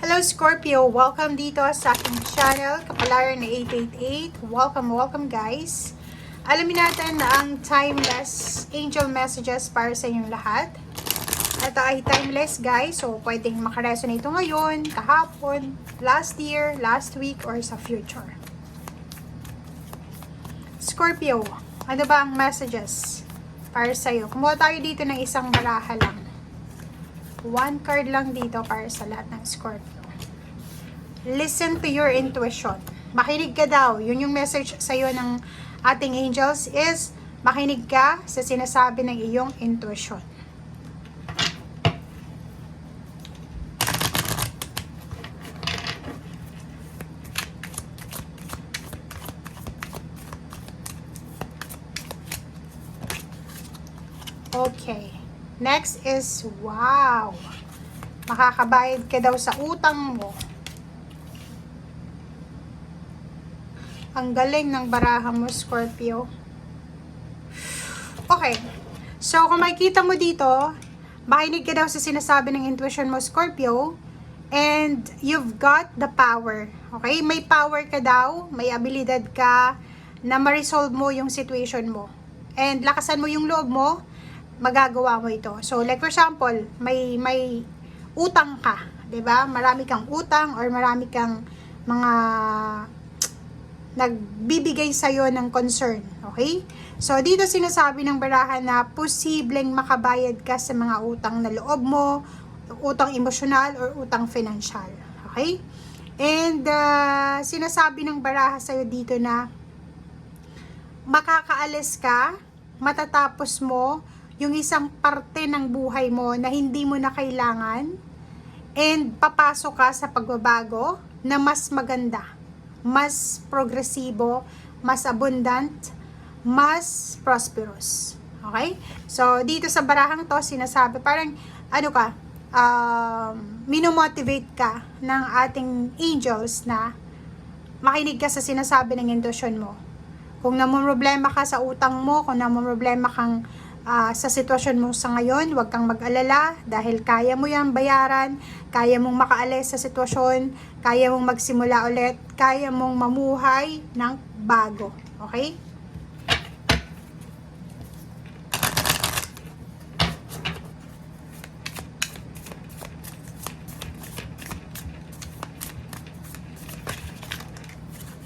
Hello Scorpio! Welcome dito sa aking channel, Kapalaran na 888. Welcome guys! Alamin natin na ang timeless angel messages para sa inyong lahat. Ito ay timeless guys, so pwedeng makaresonate ito ngayon, kahapon, last year, last week, or sa future. Scorpio, ano ba ang messages para sa iyo? Kumuha tayo dito ng isang baraha lang. One card lang dito para sa lahat ng Scorpio. Listen to your intuition. Makinig ka daw. Yun yung message sa iyo ng ating angels is makinig ka sa sinasabi ng iyong intuition. Okay. Next is, wow! Makakabayad ka daw sa utang mo. Ang galing ng baraha mo, Scorpio. Okay. So, kung makikita mo dito, makinig ka daw sa sinasabi ng intuition mo, Scorpio. And you've got the power. Okay? May power ka daw, may abilidad ka na ma-resolve mo yung situation mo. And lakasan mo yung loob mo, magagawa mo ito. So, like for example, may utang ka, 'di ba? Marami kang utang or marami kang mga nagbibigay sa iyo ng concern, okay? So, dito sinasabi ng baraha na posibleng makabayad ka sa mga utang na loob mo, utang emosyonal or utang financial, okay? And sinasabi ng baraha sa iyo dito na makakaalis ka, matatapos mo yung isang parte ng buhay mo na hindi mo na kailangan, and papasok ka sa pagbabago na mas maganda, mas progresibo, mas abundant, mas prosperous. Okay? So, dito sa barahang to, sinasabi, parang, minomotivate ka ng ating angels na makinig ka sa sinasabi ng intuition mo. Kung namumroblema ka sa utang mo, kung namumroblema kang sa sitwasyon mo sa ngayon, huwag kang mag-alala dahil kaya mo yan bayaran, kaya mong makaalis sa sitwasyon, kaya mong magsimula ulit, kaya mong mamuhay ng bago. Okay?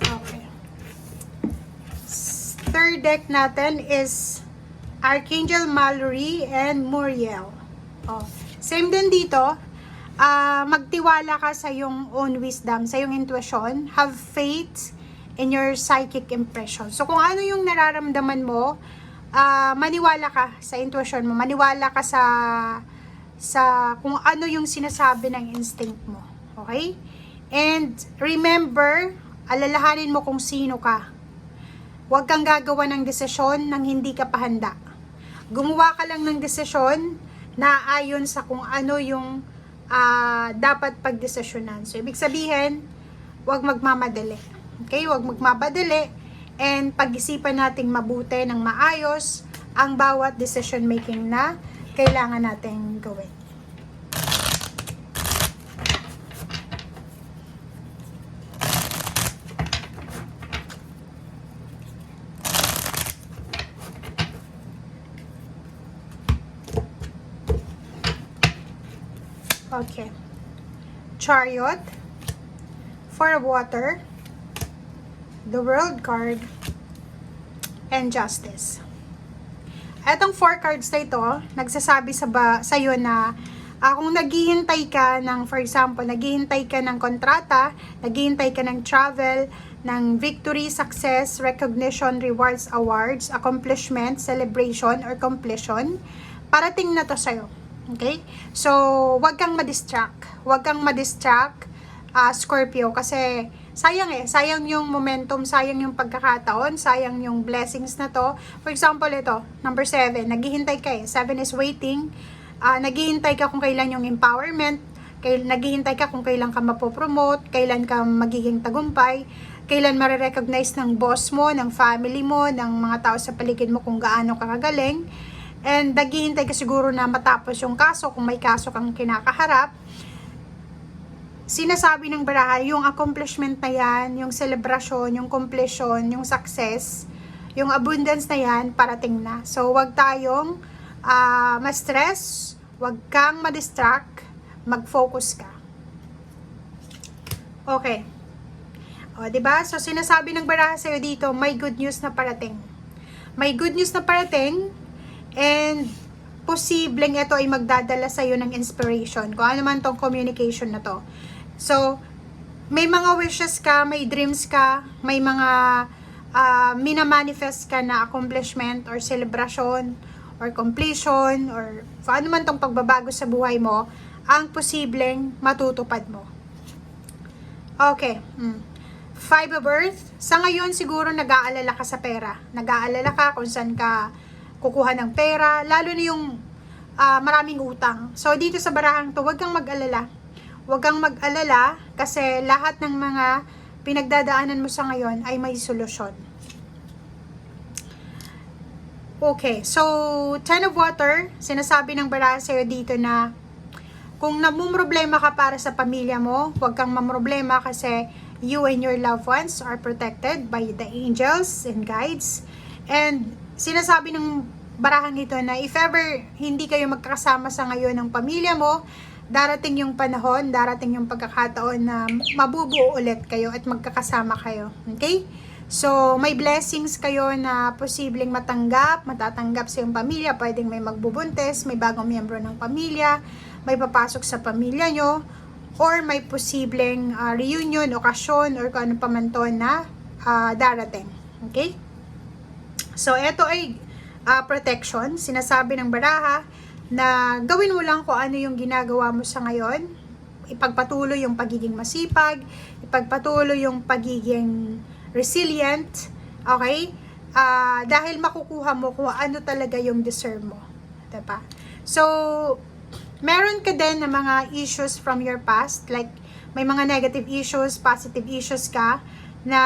Okay. Third deck natin is Archangel Mallory and Muriel. Oh, same din dito. Magtiwala ka sa yung own wisdom, sa yung intuition. Have faith in your psychic impression. So, kung ano yung nararamdaman mo, maniwala ka sa intuition mo. Maniwala ka sa kung ano yung sinasabi ng instinct mo. Okay? And remember, alalahanin mo kung sino ka. Huwag kang gagawa ng desisyon nang hindi ka pa handa. Gumawa ka lang ng desisyon na ayon sa kung ano yung dapat pagdesisyonan. So, ibig sabihin, huwag magmamadali. Okay? Huwag magmamadali and pag-isipan nating mabuti ng maayos ang bawat decision making na kailangan nating gawin. Okay. Chariot, Four of Water, the World card, and Justice. Etong 4 cards na ito, nagsasabi sa iyo na kung naghihintay ka ng, for example, naghihintay ka ng kontrata, naghihintay ka ng travel, ng victory, success, recognition, rewards, awards, accomplishment, celebration, or completion, parating na to sa'yo. Okay? So, wag kang ma-distract. Wag kang ma-distract, Scorpio, kasi sayang yung momentum, sayang yung pagkakataon, sayang yung blessings na to. For example, ito, number 7, naghihintay ka 7 is waiting. Naghihintay ka kung kailan yung empowerment, naghihintay ka kung kailan ka mapopromote, kailan ka magiging tagumpay, kailan marirecognize ng boss mo, ng family mo, ng mga tao sa paligid mo kung gaano ka kagaling. And naghihintay ka siguro na matapos yung kaso, kung may kaso kang kinakaharap. sinasabi ng baraha, yung accomplishment na yan, yung celebration, yung completion, yung success, yung abundance na yan, parating na. So, wag tayong ma-stress, wag kang ma-distract, mag-focus ka. Okay. O, diba? So, sinasabi ng baraha sa'yo dito, may good news na parating. May good news na parating, and posibleng ito ay magdadala sa'yo ng inspiration. Kung ano man tong communication na to. So, may mga wishes ka, may dreams ka, may mga minamanifest ka na accomplishment or celebration or completion or kung ano man tong pagbabago sa buhay mo, ang posibleng matutupad mo. Okay. 5 of Earth. Sa ngayon, siguro nag-aalala ka sa pera. Nag-aalala ka kung saan ka kukuha ng pera, lalo na yung maraming utang. So, dito sa barahang to, huwag kang mag-alala. Huwag kang mag-alala kasi lahat ng mga pinagdadaanan mo sa ngayon ay may solusyon. Okay, so 10 of Water, sinasabi ng baraha sa'yo dito na kung namumroblema ka para sa pamilya mo, huwag kang mamroblema kasi you and your loved ones are protected by the angels and guides. And sinasabi ng barahang ito na if ever hindi kayo magkakasama sa ngayon ng pamilya mo, darating yung panahon, darating yung pagkakataon na mabubuo ulit kayo at magkakasama kayo. Okay? So, may blessings kayo na posibleng matatanggap sa iyong pamilya. Pwedeng may magbubuntis, may bagong miyembro ng pamilya, may papasok sa pamilya nyo, or may posibleng reunion, okasyon, or kung ano pa man to na darating. Okay? So, ito ay protection. Sinasabi ng baraha na gawin mo lang kung ano yung ginagawa mo sa ngayon. Ipagpatuloy yung pagiging masipag, ipagpatuloy yung pagiging resilient, okay? Dahil makukuha mo kung ano talaga yung deserve mo. Diba? So, meron ka din na mga issues from your past, like may mga negative issues, positive issues ka, na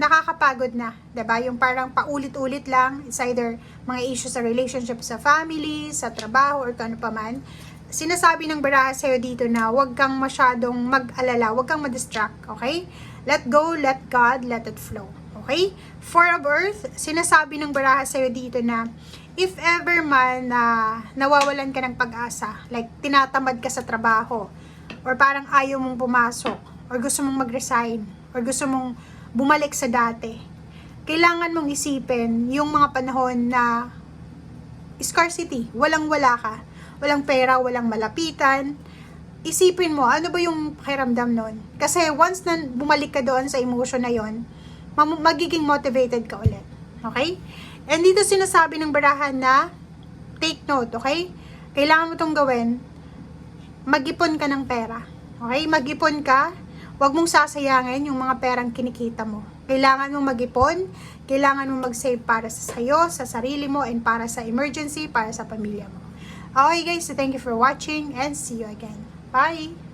nakakapagod na, 'di ba? Yung parang paulit-ulit lang, it's either mga issues sa relationship sa family, sa trabaho, or kano pa man. Sinasabi ng baraha sa'yo dito na huwag kang masyadong mag-alala, huwag kang ma-distract, okay? Let go, let God, let it flow, okay? 4 of Earth, sinasabi ng baraha sa'yo dito na if ever man nawawalan ka ng pag-asa, like tinatamad ka sa trabaho, or parang ayaw mong pumasok, or gusto mong mag-resign, or gusto mong bumalik sa dati, kailangan mong isipin yung mga panahon na scarcity, walang-wala ka, walang pera, walang malapitan. Isipin mo, ano ba yung pakiramdam nun? Kasi once na bumalik ka doon sa emotion na yon, magiging motivated ka ulit. Okay? And dito sinasabi ng barahan na take note, okay? Kailangan mo itong gawin, mag-ipon ka ng pera. Okay? Mag-ipon ka. Huwag mong sasayangin yung mga perang kinikita mo. Kailangan mong mag-ipon, kailangan mong mag-save para sa sayo, sa sarili mo, and para sa emergency, para sa pamilya mo. Okay guys, so thank you for watching and see you again. Bye!